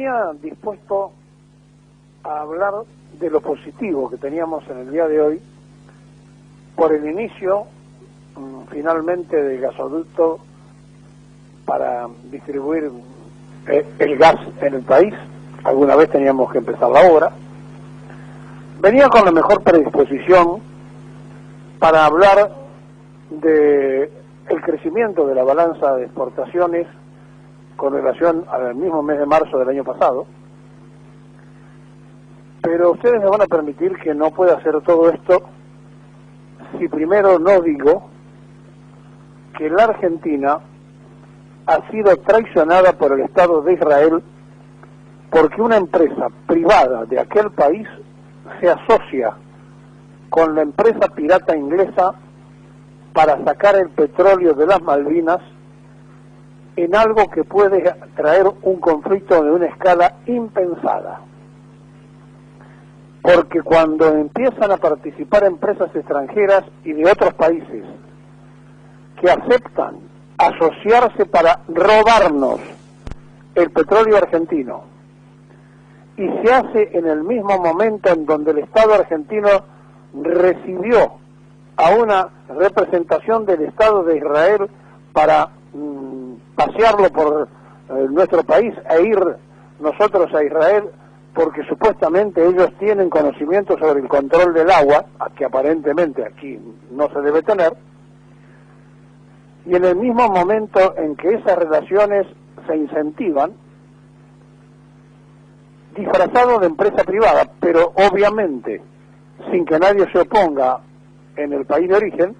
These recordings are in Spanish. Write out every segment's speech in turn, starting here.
venía dispuesto a hablar de lo positivo que teníamos en el día de hoy por el inicio finalmente del gasoducto para distribuir el gas en el país. Alguna vez teníamos que empezar la obra. Venía con la mejor predisposición para hablar de el crecimiento de la balanza de exportaciones con relación al mismo mes de marzo del año pasado, pero ustedes me van a permitir que no pueda hacer todo esto si primero no digo que la Argentina ha sido traicionada por el Estado de Israel porque una empresa privada de aquel país se asocia con la empresa pirata inglesa para sacar el petróleo de las Malvinas en algo que puede traer un conflicto de una escala impensada. Porque cuando empiezan a participar empresas extranjeras y de otros países que aceptan asociarse para robarnos el petróleo argentino, y se hace en el mismo momento en donde el Estado argentino recibió a una representación del Estado de Israel para pasearlo por nuestro país e ir nosotros a Israel, porque supuestamente ellos tienen conocimiento sobre el control del agua, que aparentemente aquí no se debe tener, y en el mismo momento en que esas relaciones se incentivan, disfrazado de empresa privada, pero obviamente sin que nadie se oponga en el país de origen,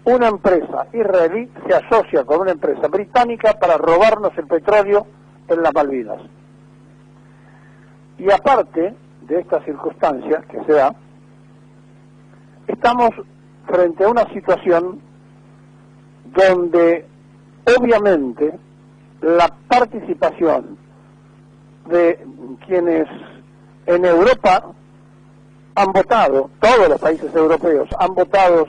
una empresa israelí se asocia con una empresa británica para robarnos el petróleo en las Malvinas. Y aparte de esta circunstancia que se da, estamos frente a una situación donde obviamente la participación de quienes en Europa han votado, todos los países europeos han votado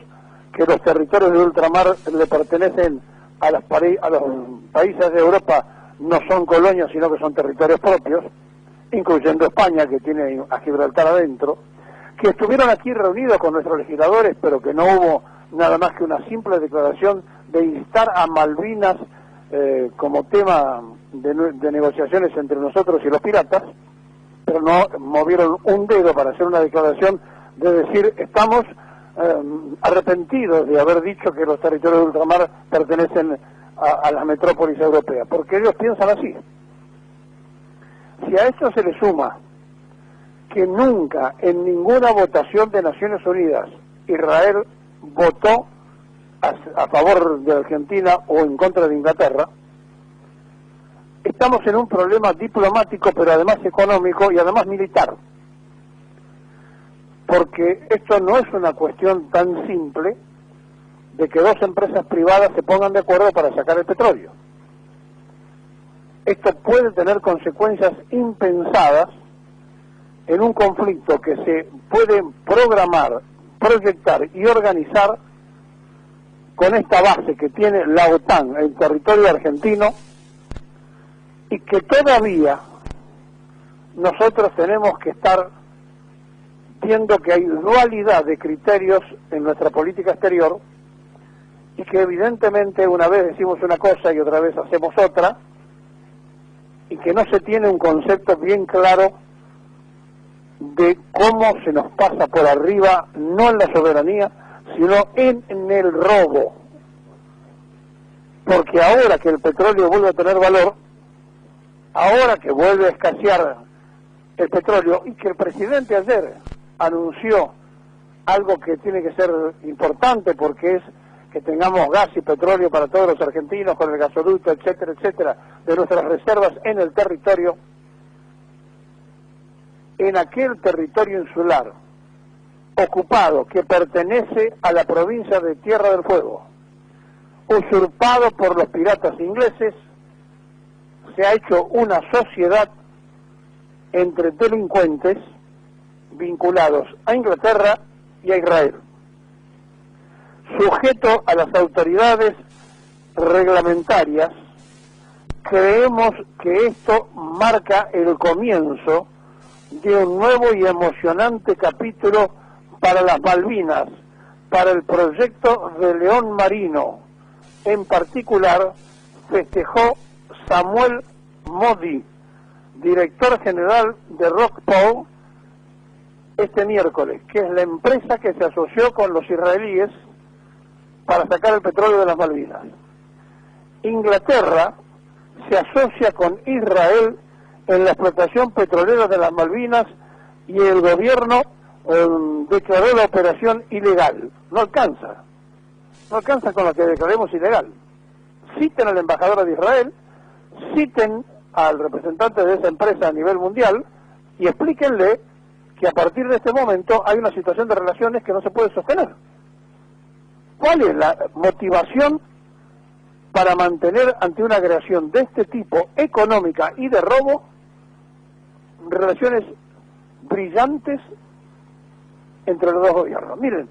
que los territorios de ultramar le pertenecen a los países de Europa, no son colonias sino que son territorios propios, incluyendo España, que tiene a Gibraltar adentro, que estuvieron aquí reunidos con nuestros legisladores, pero que no hubo nada más que una simple declaración de instar a Malvinas como tema de negociaciones entre nosotros y los piratas, pero no movieron un dedo para hacer una declaración de decir estamos arrepentidos de haber dicho que los territorios de ultramar pertenecen a las metrópolis europeas, porque ellos piensan así. Si a esto se le suma que nunca en ninguna votación de Naciones Unidas Israel votó a favor de Argentina o en contra de Inglaterra, estamos en un problema diplomático, pero además económico y además militar. Porque esto no es una cuestión tan simple de que dos empresas privadas se pongan de acuerdo para sacar el petróleo. Esto puede tener consecuencias impensadas en un conflicto que se puede programar, proyectar y organizar con esta base que tiene la OTAN en el territorio argentino, y que todavía nosotros tenemos que estar viendo que hay dualidad de criterios en nuestra política exterior, y que evidentemente una vez decimos una cosa y otra vez hacemos otra, y que no se tiene un concepto bien claro de cómo se nos pasa por arriba, no en la soberanía, sino en el robo. Porque ahora que el petróleo vuelve a tener valor, ahora que vuelve a escasear el petróleo, y que el presidente ayer anunció algo que tiene que ser importante, porque es que tengamos gas y petróleo para todos los argentinos con el gasoducto, etcétera, etcétera, de nuestras reservas en el territorio, en aquel territorio insular ocupado que pertenece a la provincia de Tierra del Fuego, usurpado por los piratas ingleses, se ha hecho una sociedad entre delincuentes vinculados a Inglaterra y a Israel, sujeto a las autoridades reglamentarias creemos que esto marca el comienzo de un nuevo y emocionante capítulo para las Malvinas, para el proyecto de León Marino. En particular, festejó Samuel Modi, director general de Rockpool, este miércoles, que es la empresa que se asoció con los israelíes para sacar el petróleo de las Malvinas. Inglaterra se asocia con Israel en la explotación petrolera de las Malvinas y el gobierno declaró la operación ilegal. No alcanza con lo que declaremos ilegal. Citen al embajador de Israel, citen al representante de esa empresa a nivel mundial y explíquenle que a partir de este momento hay una situación de relaciones que no se puede sostener. ¿Cuál es la motivación para mantener ante una agresión de este tipo, económica y de robo, relaciones brillantes entre los dos gobiernos? Miren,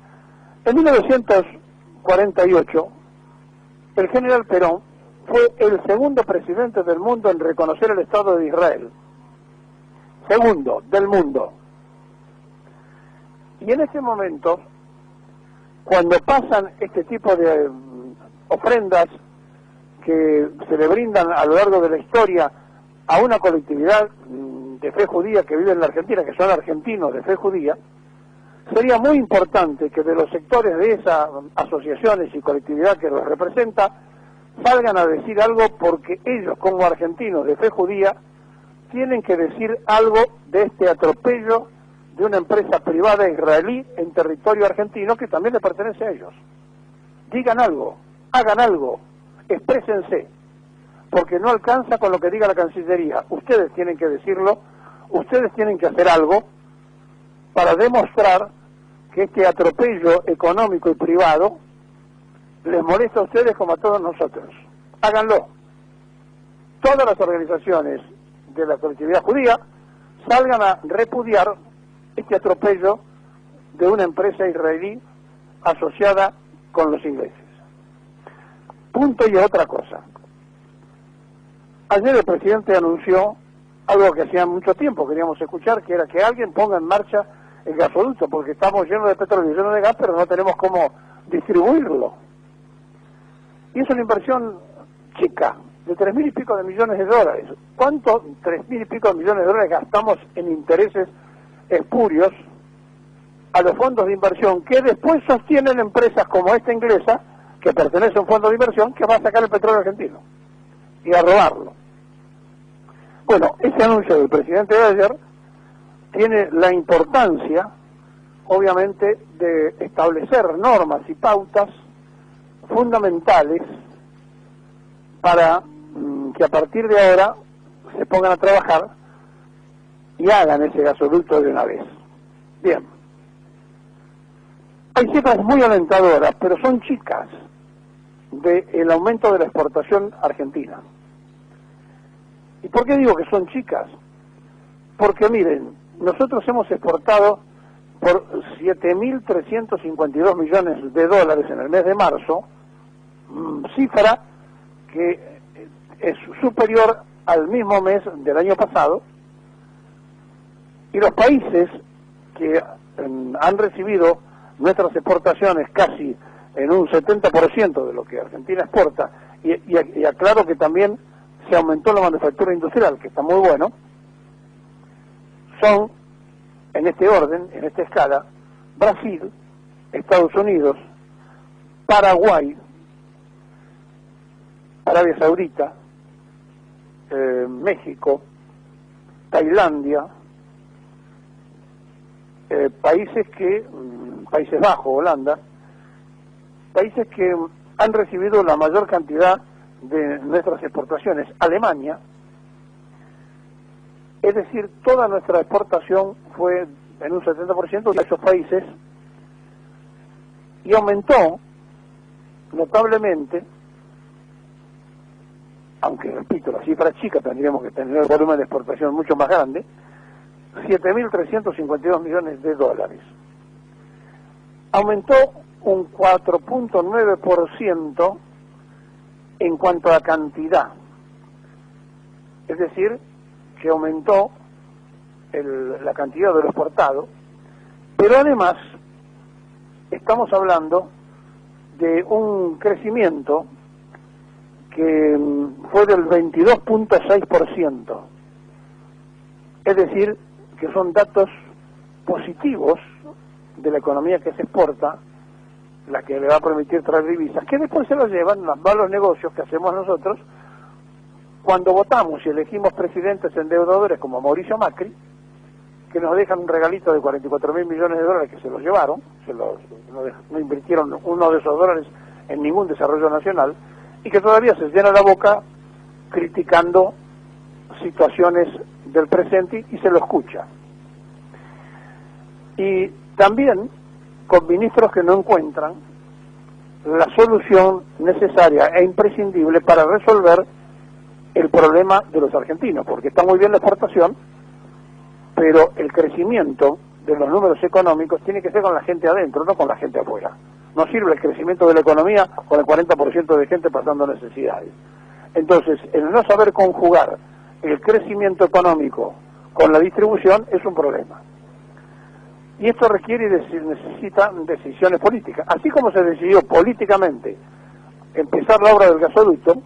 en 1948, el general Perón fue el segundo presidente del mundo en reconocer el Estado de Israel. Segundo del mundo. Y en ese momento, cuando pasan este tipo de ofrendas que se le brindan a lo largo de la historia a una colectividad de fe judía que vive en la Argentina, que son argentinos de fe judía, sería muy importante que de los sectores de esas asociaciones y colectividad que los representa salgan a decir algo, porque ellos como argentinos de fe judía tienen que decir algo de este atropello de una empresa privada israelí en territorio argentino que también le pertenece a ellos. Digan algo, hagan algo, exprésense, porque no alcanza con lo que diga la Cancillería. Ustedes tienen que decirlo, ustedes tienen que hacer algo para demostrar que este atropello económico y privado les molesta a ustedes como a todos nosotros. Háganlo. Todas las organizaciones de la colectividad judía salgan a repudiar este atropello de una empresa israelí asociada con los ingleses. Punto y otra cosa. Ayer el presidente anunció algo que hacía mucho tiempo queríamos escuchar, que era que alguien ponga en marcha el gasoducto, porque estamos llenos de petróleo y llenos de gas, pero no tenemos cómo distribuirlo. Y es una inversión chica, de 3.000 y pico de millones de dólares. ¿Cuánto 3.000 y pico de millones de dólares gastamos en intereses espurios a los fondos de inversión que después sostienen empresas como esta inglesa, que pertenece a un fondo de inversión que va a sacar el petróleo argentino y a robarlo? Bueno, ese anuncio del presidente de ayer tiene la importancia, obviamente, de establecer normas y pautas fundamentales para que a partir de ahora se pongan a trabajar y hagan ese gasoducto de una vez. Bien. Hay cifras muy alentadoras, pero son chicas, del aumento de la exportación argentina. ¿Y por qué digo que son chicas? Porque miren, nosotros hemos exportado por 7.352 millones de dólares en el mes de marzo, cifra que es superior al mismo mes del año pasado, y los países que han recibido nuestras exportaciones casi en un 70% de lo que Argentina exporta, y aclaro que también se aumentó la manufactura industrial, que está muy bueno, son, en este orden, en esta escala, Brasil, Estados Unidos, Paraguay, Arabia Saudita, México, Tailandia, Países Bajos, Holanda, países que han recibido la mayor cantidad de nuestras exportaciones. Alemania, es decir, toda nuestra exportación fue en un 70% de esos países, y aumentó notablemente, aunque repito, la cifra es chica, tendríamos que tener el volumen de exportación mucho más grande, 7.352 millones de dólares. Aumentó un 4.9% en cuanto a cantidad. es decir, que aumentó la cantidad de lo exportado, pero además estamos hablando de un crecimiento que fue del 22.6%, es decir, que son datos positivos de la economía que se exporta, la que le va a permitir traer divisas, que después se lo llevan los malos negocios que hacemos nosotros cuando votamos y elegimos presidentes endeudadores como Mauricio Macri, que nos dejan un regalito de 44.000 millones de dólares que se los llevaron, no invirtieron uno de esos dólares en ningún desarrollo nacional, y que todavía se llena la boca criticando situaciones del presente y se lo escucha. Y también con ministros que no encuentran la solución necesaria e imprescindible para resolver el problema de los argentinos, porque está muy bien la exportación, pero el crecimiento de los números económicos tiene que ser con la gente adentro, no con la gente afuera. No sirve el crecimiento de la economía con el 40% de gente pasando necesidades. Entonces, el no saber conjugar el crecimiento económico con la distribución es un problema. Y esto requiere y necesita decisiones políticas. Así como se decidió políticamente empezar la obra del gasoducto,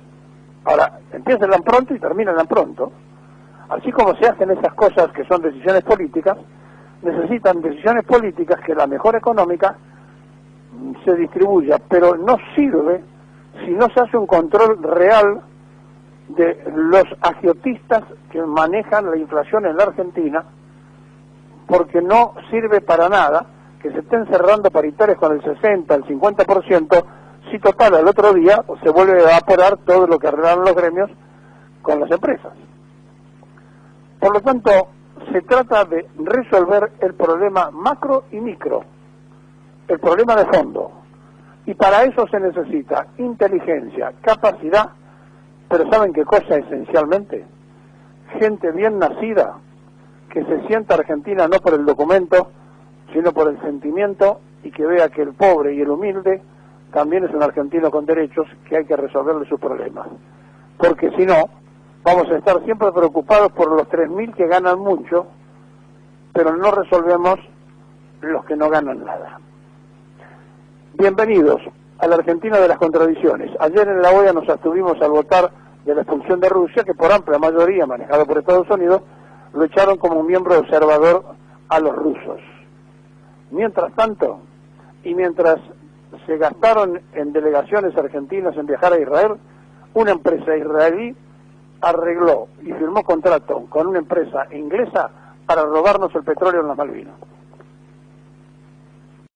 ahora empiezan pronto y terminan pronto. Así como se hacen esas cosas que son decisiones políticas, necesitan decisiones políticas que la mejora económica se distribuya, pero no sirve si no se hace un control real de los agiotistas que manejan la inflación en la Argentina, porque no sirve para nada que se estén cerrando paritarias con el 60, el 50%, si total al otro día se vuelve a evaporar todo lo que arreglaron los gremios con las empresas. Por lo tanto, se trata de resolver el problema macro y micro, el problema de fondo, y para eso se necesita inteligencia, capacidad, pero ¿saben qué cosa esencialmente? Gente bien nacida, que se sienta argentina no por el documento, sino por el sentimiento, y que vea que el pobre y el humilde también es un argentino con derechos, que hay que resolverle sus problemas. Porque si no, vamos a estar siempre preocupados por los 3.000 que ganan mucho, pero no resolvemos los que no ganan nada. Bienvenidos a la Argentina de las contradicciones. Ayer en la OEA nos abstuvimos al votar de la expulsión de Rusia, que por amplia mayoría, manejado por Estados Unidos, lo echaron como un miembro observador a los rusos. Mientras tanto, y mientras se gastaron en delegaciones argentinas en viajar a Israel, una empresa israelí arregló y firmó contrato con una empresa inglesa para robarnos el petróleo en las Malvinas.